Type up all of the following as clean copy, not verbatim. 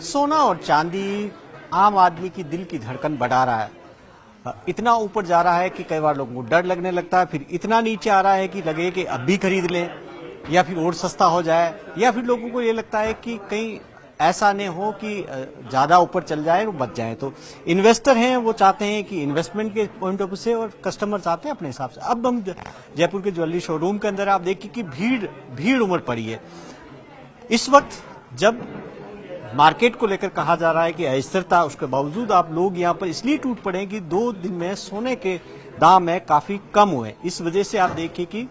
सोना और चांदी आम आदमी की दिल की धड़कन बढ़ा रहा है। इतना ऊपर जा रहा है कि कई बार लोगों को डर लगने लगता है, फिर इतना नीचे आ रहा है कि लगे कि अब भी खरीद लें या फिर और सस्ता हो जाए, या फिर लोगों को ये लगता है कि कहीं ऐसा नहीं हो कि ज्यादा ऊपर चल जाए और बच जाए। तो इन्वेस्टर हैं, वो चाहते हैं कि इन्वेस्टमेंट के पॉइंट ऑफ व्यू से, और कस्टमर चाहते हैं अपने हिसाब से। अब हम जयपुर के ज्वेलरी शोरूम के अंदर आप देखिए कि भीड़ भीड़ उमड़ पड़ी है। इस वक्त जब मार्केट को लेकर कहा जा रहा है कि अस्थिरता, उसके बावजूद आप लोग यहाँ पर इसलिए टूट पड़े हैं कि 2 दिन में सोने के दाम है काफी कम हुए। इस वजह से आप देखिए कि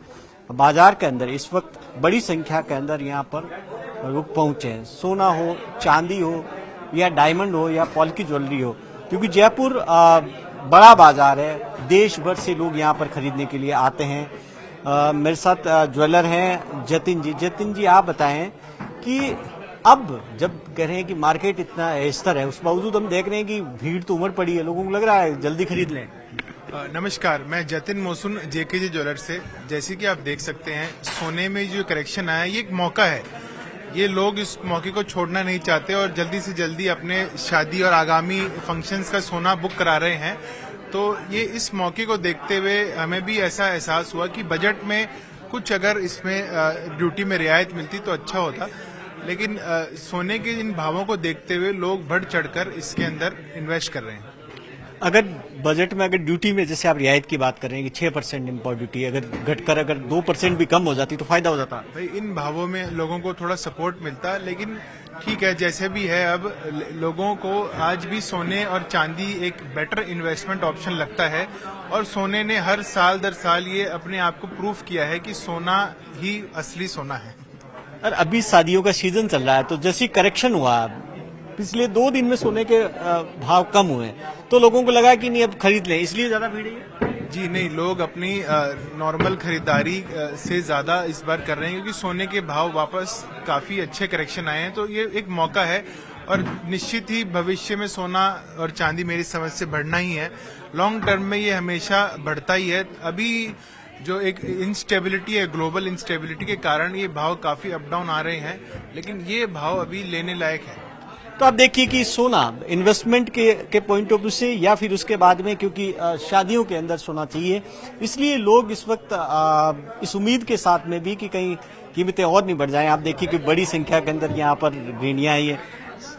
बाजार के अंदर इस वक्त बड़ी संख्या के अंदर यहाँ पर लोग पहुंचे हैं। सोना हो, चांदी हो, या डायमंड हो, या पॉलिकी ज्वेलरी हो, क्योंकि जयपुर बड़ा बाजार है, देश भर से लोग यहाँ पर खरीदने के लिए आते हैं। मेरे साथ ज्वेलर हैं जतिन जी। जतिन जी, आप बताएं कि अब जब कह रहे हैं कि मार्केट इतना स्तर है, उस बावजूद हम देख रहे हैं कि भीड़ तो उमड़ पड़ी है, लोगों को लग रहा है जल्दी खरीद लें। नमस्कार, मैं जतिन मोसुन जेकेजे ज्वेलर से। जैसे कि आप देख सकते हैं, सोने में जो करेक्शन आया, ये एक मौका है। ये लोग इस मौके को छोड़ना नहीं चाहते और जल्दी से जल्दी अपने शादी और आगामी फंक्शंस का सोना बुक करा रहे हैं। तो ये इस मौके को देखते हुए हमें भी ऐसा एहसास हुआ कि बजट में कुछ अगर इसमें ड्यूटी में रियायत मिलती तो अच्छा होता, लेकिन सोने के इन भावों को देखते हुए लोग बढ़ चढ़कर इसके अंदर इन्वेस्ट कर रहे हैं। अगर बजट में, अगर ड्यूटी में जैसे आप रियायत की बात कर रहे हैं कि 6% इम्पोर्ट ड्यूटी अगर घटकर अगर 2% भी कम हो जाती तो फायदा हो जाता। भाई, इन भावों में लोगों को थोड़ा सपोर्ट मिलता, लेकिन ठीक है, जैसे भी है, अब लोगों को आज भी सोने और चांदी एक बेटर इन्वेस्टमेंट ऑप्शन लगता है। और सोने ने हर साल दर साल ये अपने आप को प्रूफ किया है कि सोना ही असली सोना है। और अभी शादियों का सीजन चल रहा है, तो जैसी करेक्शन हुआ पिछले 2 दिन में सोने के भाव कम हुए, तो लोगों को लगा कि नहीं अब खरीद लें, इसलिए ज्यादा भीड़ है। जी नहीं, लोग अपनी नॉर्मल खरीदारी से ज्यादा इस बार कर रहे हैं, क्योंकि सोने के भाव वापस काफी अच्छे करेक्शन आए हैं। तो ये एक मौका है, और निश्चित ही भविष्य में सोना और चांदी मेरी समझ से बढ़ना ही है। लॉन्ग टर्म में ये हमेशा बढ़ता ही है। अभी जो एक इंस्टेबिलिटी है, ग्लोबल इंस्टेबिलिटी के कारण ये भाव काफी अप डाउन आ रहे हैं, लेकिन ये भाव अभी लेने लायक है। तो आप देखिए कि सोना इन्वेस्टमेंट के पॉइंट ऑफ व्यू से, या फिर उसके बाद में, क्योंकि शादियों के अंदर सोना चाहिए, इसलिए लोग इस वक्त इस उम्मीद के साथ में भी कि कहीं कीमतें और नहीं बढ़ जाएं। आप देखिए कि बड़ी संख्या के अंदर यहाँ पर गृहणियां आई है,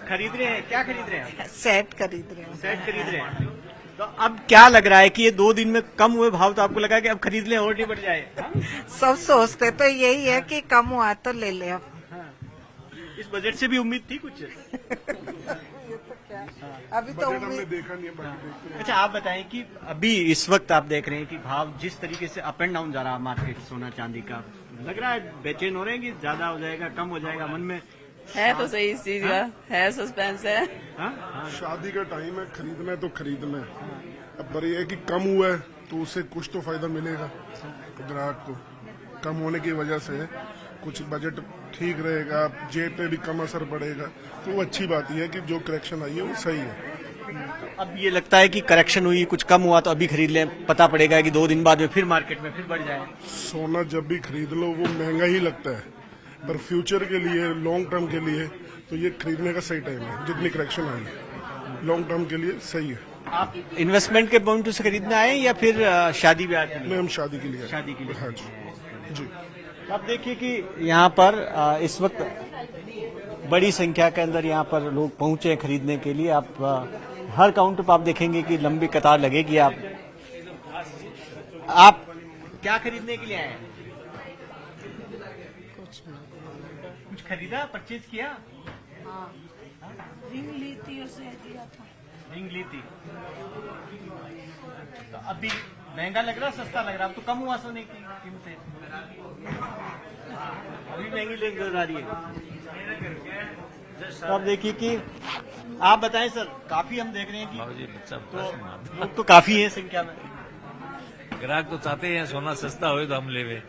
खरीद रहे हैं। क्या खरीद रहे हैं? सेट खरीद रहे हैं। सेट खरीद रहे हैं। तो अब क्या लग रहा है कि ये 2 दिन में कम हुए भाव, तो आपको लगा कि अब खरीद लें और नहीं बढ़ जाए? सब सोचते तो यही है कि कम हुआ तो ले ले। अब इस बजट से भी उम्मीद थी कुछ? अभी तो उम्मीद देखा नहीं है। अच्छा, आप बताएं कि अभी इस वक्त आप देख रहे हैं कि भाव जिस तरीके से अप एंड डाउन जा रहा है मार्केट सोना चांदी का, लग रहा है बेचैन हो रहे हैं कि ज्यादा हो जाएगा, कम हो जाएगा? मन में है तो सही इस चीज का है, सस्पेंस है। शादी का टाइम है, खरीदना है तो खरीदना है। अब पर ये है कि कम हुआ है तो उससे कुछ तो फायदा मिलेगा ग्राहक को। कम होने की वजह से कुछ बजट ठीक रहेगा, जेब पे भी कम असर पड़ेगा, तो वो अच्छी बात यह है कि जो करेक्शन आई है वो सही है। अब ये लगता है कि करेक्शन हुई, कुछ कम हुआ तो अभी खरीद लें, पता पड़ेगा कि 2 दिन बाद में फिर मार्केट में फिर बढ़ जाए। सोना जब भी खरीद लो वो महंगा ही लगता है, पर फ्यूचर के लिए, लॉन्ग टर्म के लिए तो ये खरीदने का सही टाइम है। जितनी करेक्शन आई है लॉन्ग टर्म के लिए सही है। आप इन्वेस्टमेंट के पॉइंट से खरीदना आए या फिर शादी ब्याह के लिए? नहीं, हम शादी के लिए। शादी के लिए। हाँ जी जी। अब देखिए कि यहाँ पर इस वक्त बड़ी संख्या के अंदर यहाँ पर लोग पहुंचे हैं खरीदने के लिए। आप हर काउंटर पर आप देखेंगे कि लंबी कतार लगेगी। आप क्या खरीदने के लिए आए हैं? कुछ खरीदा, परचेज किया? रिंग ली थी और सेट लिया था। रिंग ली थी, तो अभी महंगा लग रहा, सस्ता लग रहा? अब तो कम हुआ सोने की कीमतें, अभी महंगी नजर आ रही है। तो आप देखिए कि आप बताएं सर, काफी हम देख रहे हैं कि तो लोग तो काफी है संख्या में। ग्राहक तो चाहते हैं सोना सस्ता हो तो हम लेवे।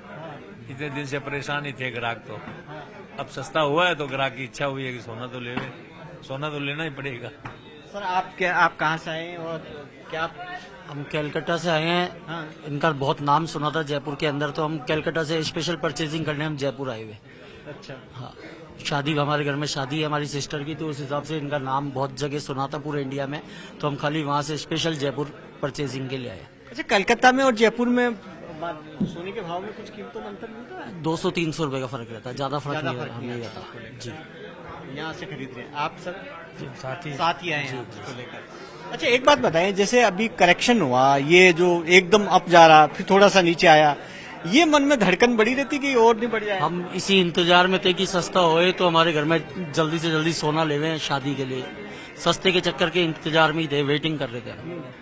इतने दिन से परेशान ही थे ग्राहक, तो अब सस्ता हुआ है तो ग्राहक की इच्छा हुई है कि सोना तो लेवे, सोना तो लेना ही पड़ेगा। सर आप कहाँ से आए हैं और क्या? हम कलकत्ता से आए हैं। हाँ। इनका बहुत नाम सुना था जयपुर के अंदर, तो हम कलकत्ता से स्पेशल परचेजिंग करने हम जयपुर आए हुए। अच्छा। हाँ, शादी हमारे घर में शादी है हमारी सिस्टर की, तो उस हिसाब से इनका नाम बहुत जगह सुना था पूरे इंडिया में, तो हम खाली वहाँ से स्पेशल जयपुर परचेजिंग के लिए आए। अच्छा, कलकत्ता में और जयपुर में सोने के भाव में कुछ कीमतों में अंतर मिलता है? 200-300 रुपए का फर्क रहता है, ज्यादा फर्क ज्यादा नहीं फर्क नहीं नहीं आता रहता। आपको जी, यहाँ से खरीद रहे हैं आप सर? साथ ही आए हैं इसको लेकर। अच्छा, एक बात बताएं, जैसे अभी करेक्शन हुआ, ये जो एकदम अप जा रहा फिर थोड़ा सा नीचे आया, ये मन में धड़कन बढ़ी रहती कि और नहीं बढ़ जाए? हम इसी इंतजार में थे कि सस्ता होए तो हमारे घर में जल्दी से जल्दी सोना लेवे शादी के लिए, सस्ते के चक्कर के इंतजार में ही थे, वेटिंग कर रहे थे।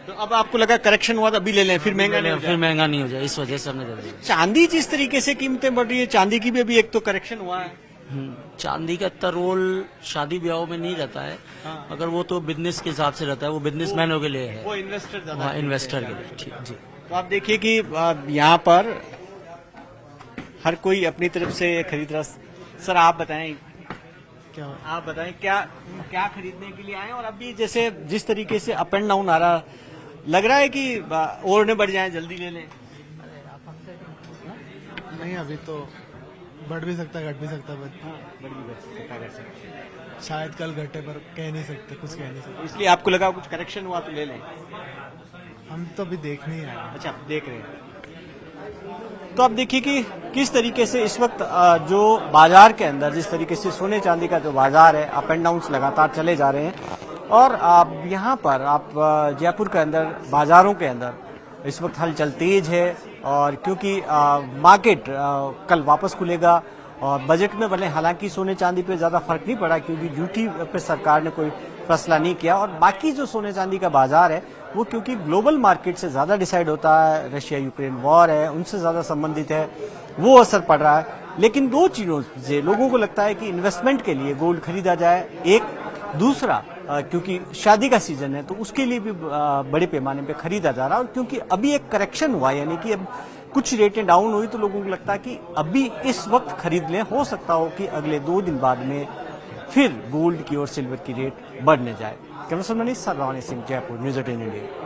तो अब आपको लगा करेक्शन हुआ तो अभी ले लें, फिर महंगा नहीं हो फिर जाए? महंगा नहीं हो जाए, इस वजह से हमने ले लिया। चांदी जिस तरीके से कीमतें बढ़ रही है, चांदी की भी अभी एक तो करेक्शन हुआ है। चांदी का इतना रोल शादी ब्याहों में नहीं रहता है, अगर वो तो बिजनेस के हिसाब से रहता है, वो बिजनेसमैनों के लिए है, वो इन्वेस्टर ज्यादा हाँ, इन्वेस्टर के लिए। ठीक जी। तो आप देखिए कि यहाँ पर हर कोई अपनी तरफ से खरीद रहा। सर आप बताएं, क्या आप बताएं क्या क्या खरीदने के लिए आए हैं? और अभी जैसे जिस तरीके से अप एंड डाउन आ रहा, लग रहा है कि और न बढ़ जाए, जल्दी ले लें? नहीं, अभी तो बढ़ भी सकता है, घट भी सकता है, शायद कल घटे, पर कह नहीं सकते, कुछ कह नहीं सकते। इसलिए आपको लगा कुछ करेक्शन हुआ तो ले लें? हम तो अभी देखने ही आए हैं। अच्छा, आप देख रहे हैं। तो आप देखिए कि किस तरीके से इस वक्त जो बाजार के अंदर, जिस तरीके से सोने चांदी का जो बाजार है, अप एंड डाउन लगातार चले जा रहे हैं। और यहाँ पर आप जयपुर के अंदर, बाजारों के अंदर इस वक्त हलचल तेज है, और क्योंकि मार्केट कल वापस खुलेगा और बजट में बने, हालांकि सोने चांदी पे ज्यादा फर्क नहीं पड़ा क्योंकि ड्यूटी पे सरकार ने कोई फैसला नहीं किया, और बाकी जो सोने चांदी का बाजार है वो क्योंकि ग्लोबल मार्केट से ज्यादा डिसाइड होता है, रशिया यूक्रेन वॉर है, उनसे ज्यादा संबंधित है, वो असर पड़ रहा है। लेकिन दो चीजों से लोगों को लगता है कि इन्वेस्टमेंट के लिए गोल्ड खरीदा जाए, एक, दूसरा क्योंकि शादी का सीजन है तो उसके लिए भी बड़े पैमाने पे खरीदा जा रहा है। और क्योंकि अभी एक करेक्शन हुआ, यानी कि अब कुछ रेटें डाउन हुई, तो लोगों को लगता है कि अभी इस वक्त खरीद लें, हो सकता हो कि अगले 2 दिन बाद में फिर गोल्ड की और सिल्वर की रेट बढ़ने जाए। Camera person Manish Singh, Jaipur, news 18 India.